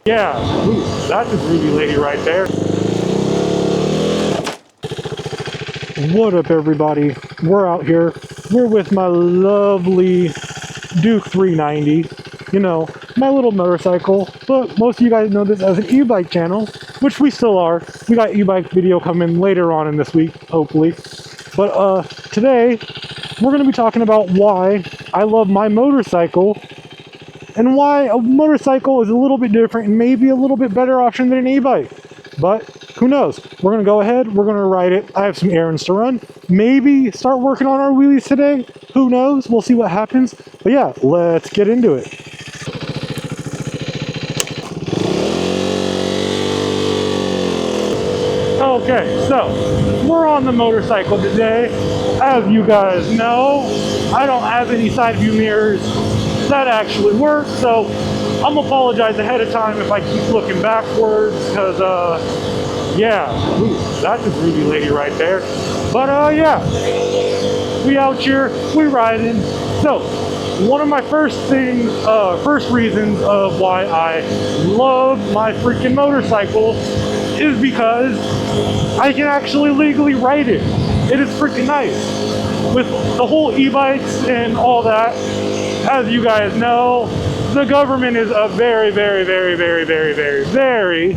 Yeah, ooh, that's a groovy lady right there. What up, everybody? We're out here. We're with my lovely Duke 390. You know, my little motorcycle. But most of you guys know this as an e-bike channel, which we still are. We got e-bike video coming later on in this week, hopefully. But today, we're going to be talking about why I love my motorcycle and why a motorcycle is a little bit different and maybe a little bit better option than an e-bike. But who knows? We're going to go ahead. We're going to ride it. I have some errands to run. Maybe start working on our wheelies today. Who knows? We'll see what happens. But yeah, let's get into it. Okay, so we're on the motorcycle today. As you guys know, I don't have any side view mirrors that actually work, so I'm gonna apologize ahead of time if I keep looking backwards, because yeah, ooh, that's a groovy lady right there. But yeah, we out here, we riding. So one of my first reasons of why I love my freaking motorcycle is because I can actually legally ride it. It is freaking nice. With the whole e-bikes and all that, as you guys know, the government is very, very, very, very, very, very, very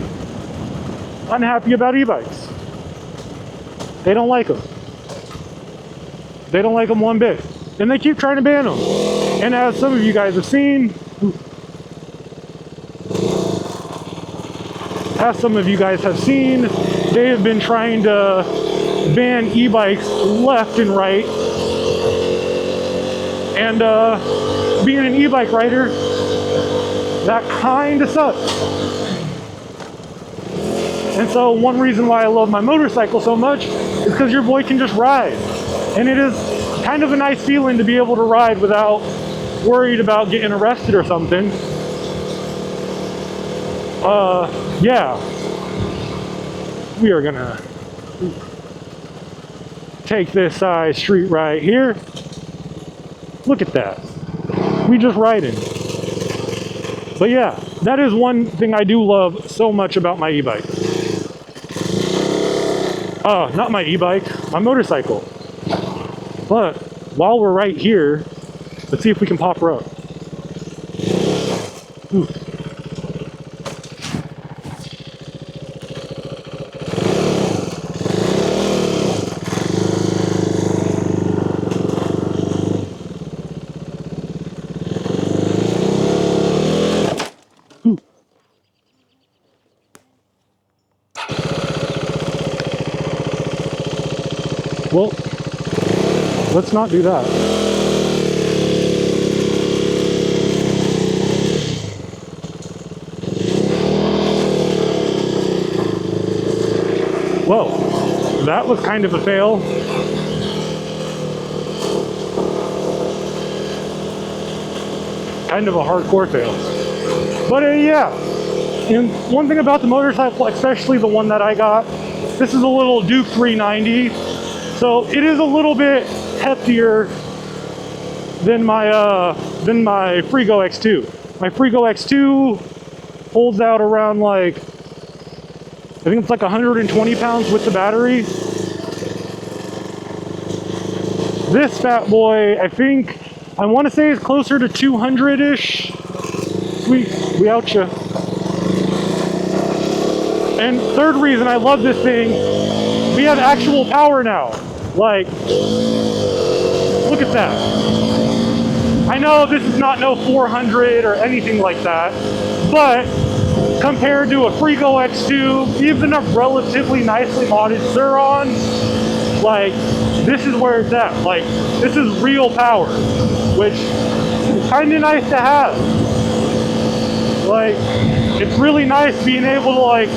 unhappy about e-bikes. They don't like them. They don't like them one bit. And they keep trying to ban them. And as some of you guys have seen, they have been trying to ban e-bikes left and right. And being an e-bike rider, that kind of sucks. And so one reason why I love my motorcycle so much is because your boy can just ride. And it is kind of a nice feeling to be able to ride without worried about getting arrested or something. Yeah. We are gonna take this side street right here. Look at that. We just riding. But yeah, that is one thing I do love so much about my e-bike. Not my e-bike, my motorcycle. But while we're right here, let's see if we can pop her up. Ooh. Well, let's not do that. Whoa, that was kind of a fail. Kind of a hardcore fail. But yeah, and one thing about the motorcycle, especially the one that I got, this is a little Duke 390. So it is a little bit heftier than my Frigo X2. My Frigo X2 holds out around like, I think it's like 120 pounds with the battery. This fat boy, I want to say is closer to 200-ish. We out ya. And third reason I love this thing, we have actual power now. Like, look at that. I know this is not no 400 or anything like that, but compared to a Frigo X2, even a relatively nicely modded Surron, like, this is where it's at. Like, this is real power, which is kind of nice to have. Like, it's really nice being able to, like,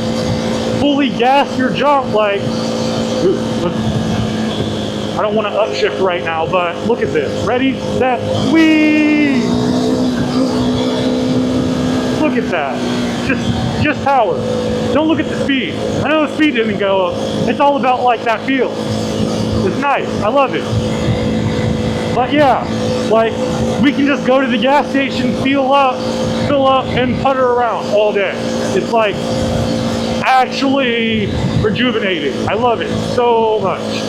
fully gas your jump, like, ooh, I don't want to upshift right now, but look at this. Ready, set, whee! Look at that. Just power. Don't look at the speed. I know the speed didn't go up. It's all about like that feel. It's nice. I love it. But yeah, Like, we can just go to the gas station, fill up, and putter around all day. It's like actually rejuvenating. I love it so much.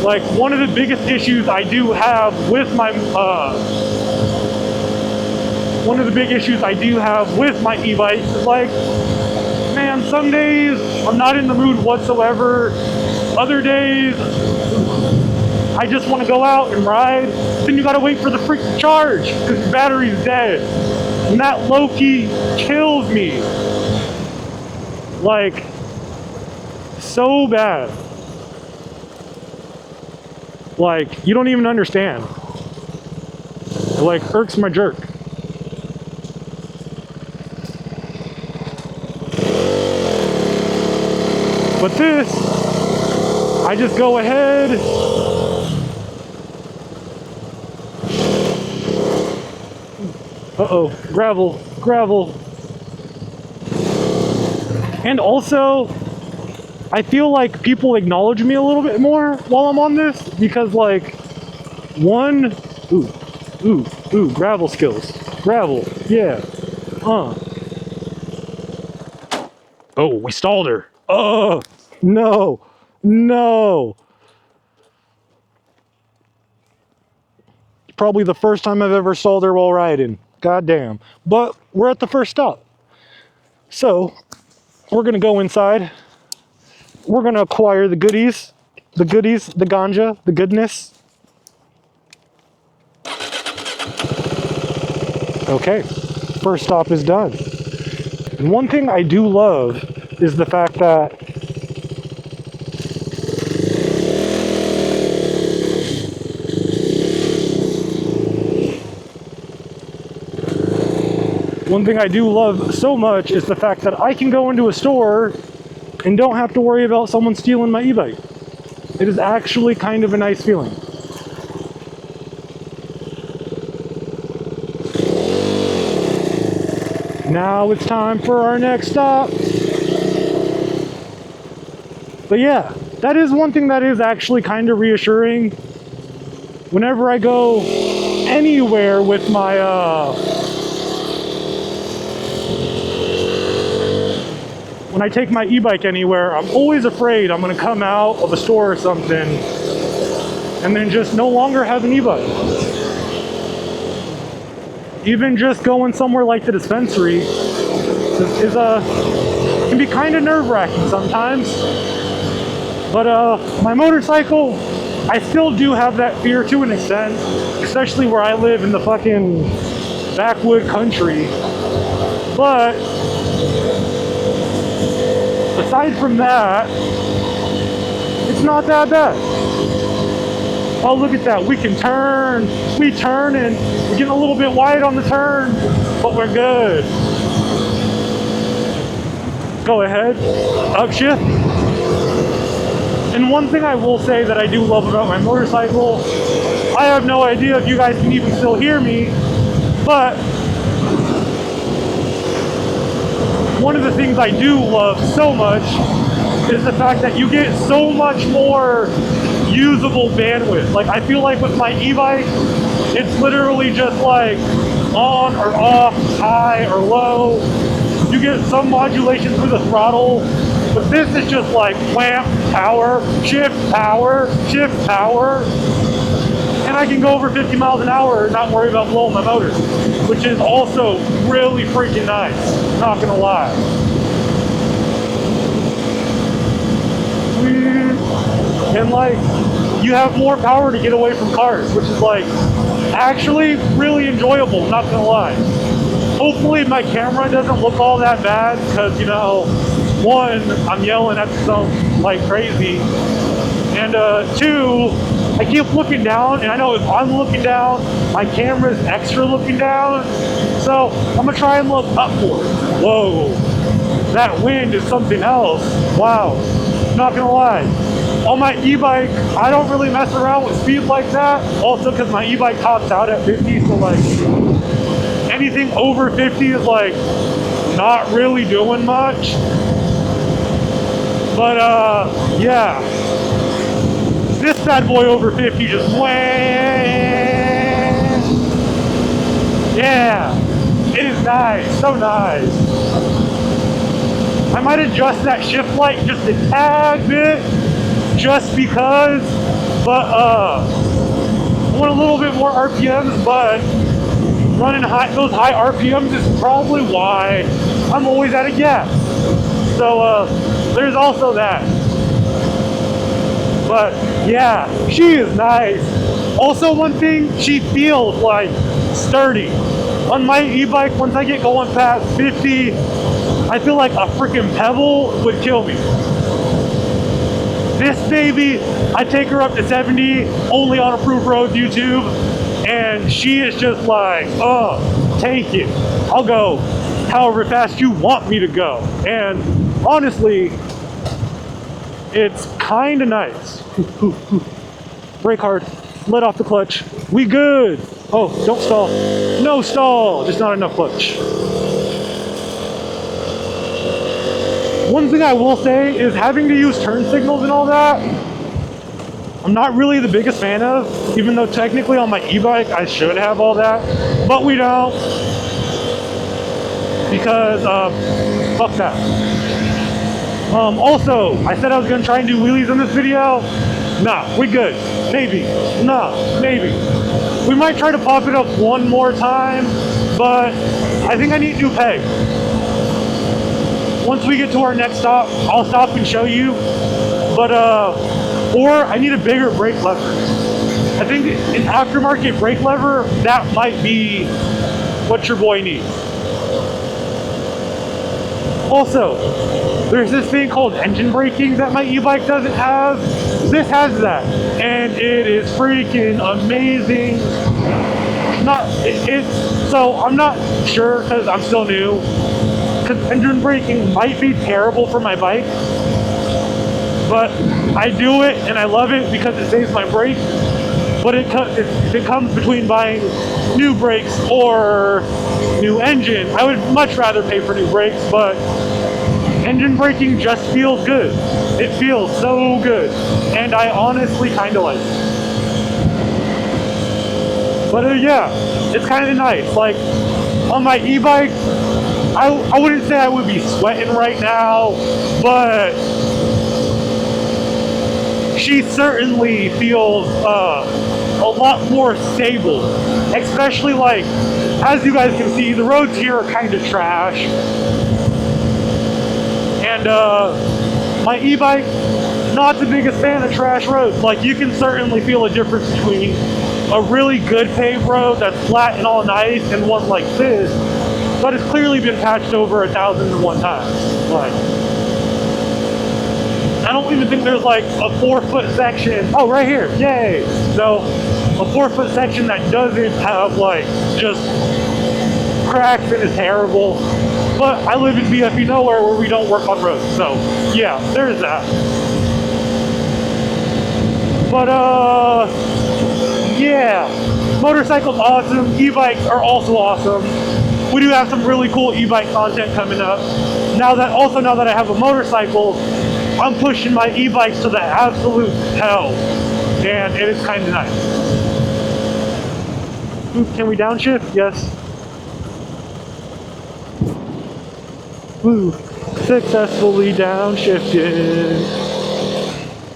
Like, one of the biggest issues I do have with my e-bikes is like, man, some days I'm not in the mood whatsoever. Other days I just want to go out and ride. Then you gotta wait for the freaking charge because the battery's dead. And that low-key kills me. Like, so bad. Like, you don't even understand. It like irks my jerk. But this, I just go ahead. Uh-oh, gravel. And also, I feel like people acknowledge me a little bit more while I'm on this because, like, one, ooh, gravel skills. Gravel, yeah. Oh, we stalled her. Oh, no. Probably the first time I've ever stalled her while riding. God damn. But we're at the first stop. So, we're gonna go inside. We're gonna acquire the goodies, the ganja, the goodness. Okay, first stop is done. And one thing I do love is the fact that so much is the fact that I can go into a store and don't have to worry about someone stealing my e-bike. It is actually kind of a nice feeling. Now it's time for our next stop. But yeah, that is one thing that is actually kind of reassuring. Whenever I go anywhere with my when I take my e-bike anywhere, I'm always afraid I'm gonna come out of a store or something and then just no longer have an e-bike. Even just going somewhere like the dispensary can be kind of nerve-wracking sometimes. But my motorcycle, I still do have that fear to an extent, especially where I live in the fucking backwood country. But aside from that, it's not that bad. Oh, look at that. We can turn. We turn and we're getting a little bit wide on the turn, but we're good. Go ahead. Upshift. And one thing I will say that I do love about my motorcycle, I have no idea if you guys can even still hear me, but one of the things I do love so much is the fact that you get so much more usable bandwidth. Like, I feel like with my e-bike, it's literally just like on or off, high or low. You get some modulation through the throttle, but this is just like clamp, power, shift, power, and I can go over 50 miles an hour and not worry about blowing my motor, which is also really freaking nice, not gonna lie. And like, you have more power to get away from cars, which is like actually really enjoyable, not gonna lie. Hopefully my camera doesn't look all that bad because, you know, one, I'm yelling at some like crazy, and two, I keep looking down, and I know if I'm looking down, my camera's extra looking down, so I'm gonna try and look upward. Whoa, that wind is something else. Wow, not gonna lie. On my e-bike, I don't really mess around with speed like that, also because my e-bike tops out at 50, so like anything over 50 is like not really doing much. But yeah, this bad boy over 50 just went. Yeah, it is nice, so nice. I might adjust that shift light just a tad bit, just because, but I want a little bit more RPMs, but running those high RPMs is probably why I'm always out of gas. So there's also that. But yeah, she is nice. Also, one thing, she feels like sturdy. On my e-bike, once I get going past 50, I feel like a freaking pebble would kill me. This baby, I take her up to 70, only on Approved Roads YouTube, and she is just like, oh, take it. I'll go however fast you want me to go. And honestly, it's kind of nice. Brake hard, let off the clutch. We good. Oh, don't stall. No stall, just not enough clutch. One thing I will say is having to use turn signals and all that, I'm not really the biggest fan of, even though technically on my e-bike I should have all that, but we don't, because fuck that. Also, I said I was gonna try and do wheelies in this video. Nah, we good. Maybe. Nah, maybe. We might try to pop it up one more time, but I think I need new peg. Once we get to our next stop, I'll stop and show you. But, or I need a bigger brake lever. I think an aftermarket brake lever, that might be what your boy needs. Also, there's this thing called engine braking that my e-bike doesn't have. This has that, and it is freaking amazing. So I'm not sure because I'm still new. Because engine braking might be terrible for my bike, but I do it and I love it because it saves my brake. But it comes between buying new brakes or new engine. I would much rather pay for new brakes, but engine braking just feels good. It feels so good, and I honestly kind of like it. But yeah, it's kind of nice. Like on my e-bike, I wouldn't say I would be sweating right now, but she certainly feels a lot more stable. Especially like, as you guys can see, the roads here are kind of trash. And my e-bike, not the biggest fan of trash roads. Like, you can certainly feel a difference between a really good paved road that's flat and all nice and one like this, but it's clearly been patched over 1,001 times. Like, I don't even think there's like a 4-foot section. Oh, right here, yay! So, a 4-foot section that doesn't have like just cracks and is terrible. But I live in BFE nowhere where we don't work on roads, so yeah, there's that. But yeah, motorcycles awesome, e-bikes are also awesome. We do have some really cool e-bike content coming up. Now that I have a motorcycle, I'm pushing my e-bikes to the absolute hell, and it is kind of nice. Ooh, can we downshift? Yes. Woo, successfully downshifted.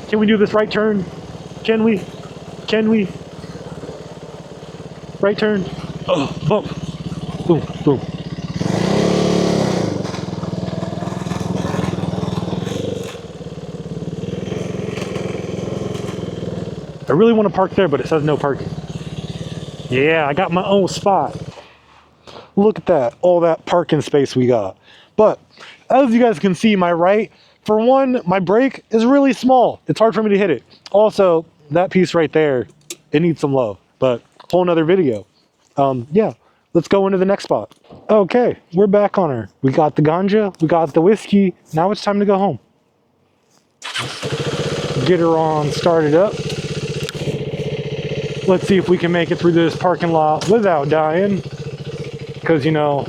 Can we do this right turn? Can we? Can we? Right turn. Oh, bump. Boom, boom. I really want to park there, but it says no parking. Yeah, I got my own spot. Look at that, all that parking space we got. But as you guys can see, my right, for one, my brake is really small. It's hard for me to hit it. Also, that piece right there, it needs some love, but whole nother video. Yeah, let's go into the next spot. Okay, we're back on her. We got the ganja, we got the whiskey. Now it's time to go home. Get her on started up. Let's see if we can make it through this parking lot without dying. Because, you know,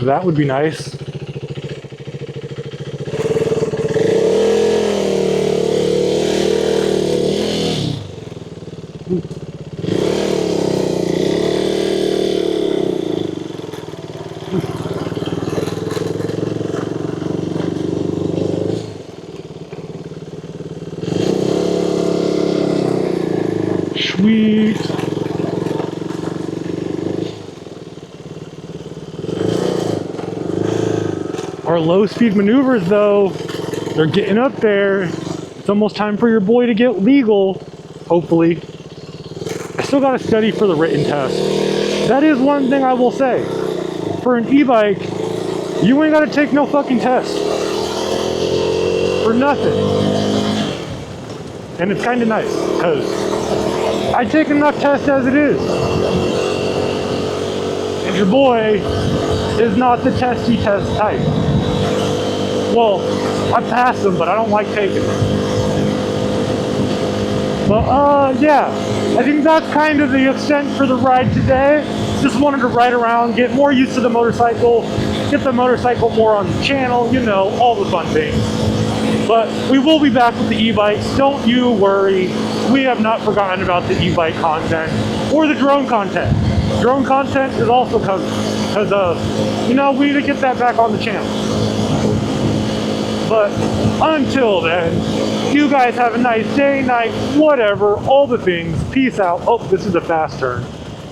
that would be nice. Sweet. Our low speed maneuvers though, they're getting up there. It's almost time for your boy to get legal, hopefully. I still gotta study for the written test. That is one thing I will say. For an e-bike, you ain't gotta take no fucking test. For nothing. And it's kinda nice, because I take enough tests as it is. And your boy is not the testy test type. Well, I passed them, but I don't like taking them. But yeah, I think that's kind of the extent for the ride today. Just wanted to ride around, get more used to the motorcycle, get the motorcycle more on the channel, you know, all the fun things. But we will be back with the e-bikes, don't you worry. We have not forgotten about the e-bike content or the drone content. Drone content is also coming, because you know, we need to get that back on the channel. But until then, you guys have a nice day, night, whatever, all the things. Peace out. Oh, this is a fast turn.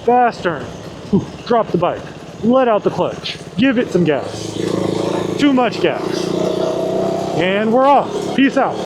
Fast turn. Ooh, drop the bike. Let out the clutch. Give it some gas. Too much gas. And we're off. Peace out.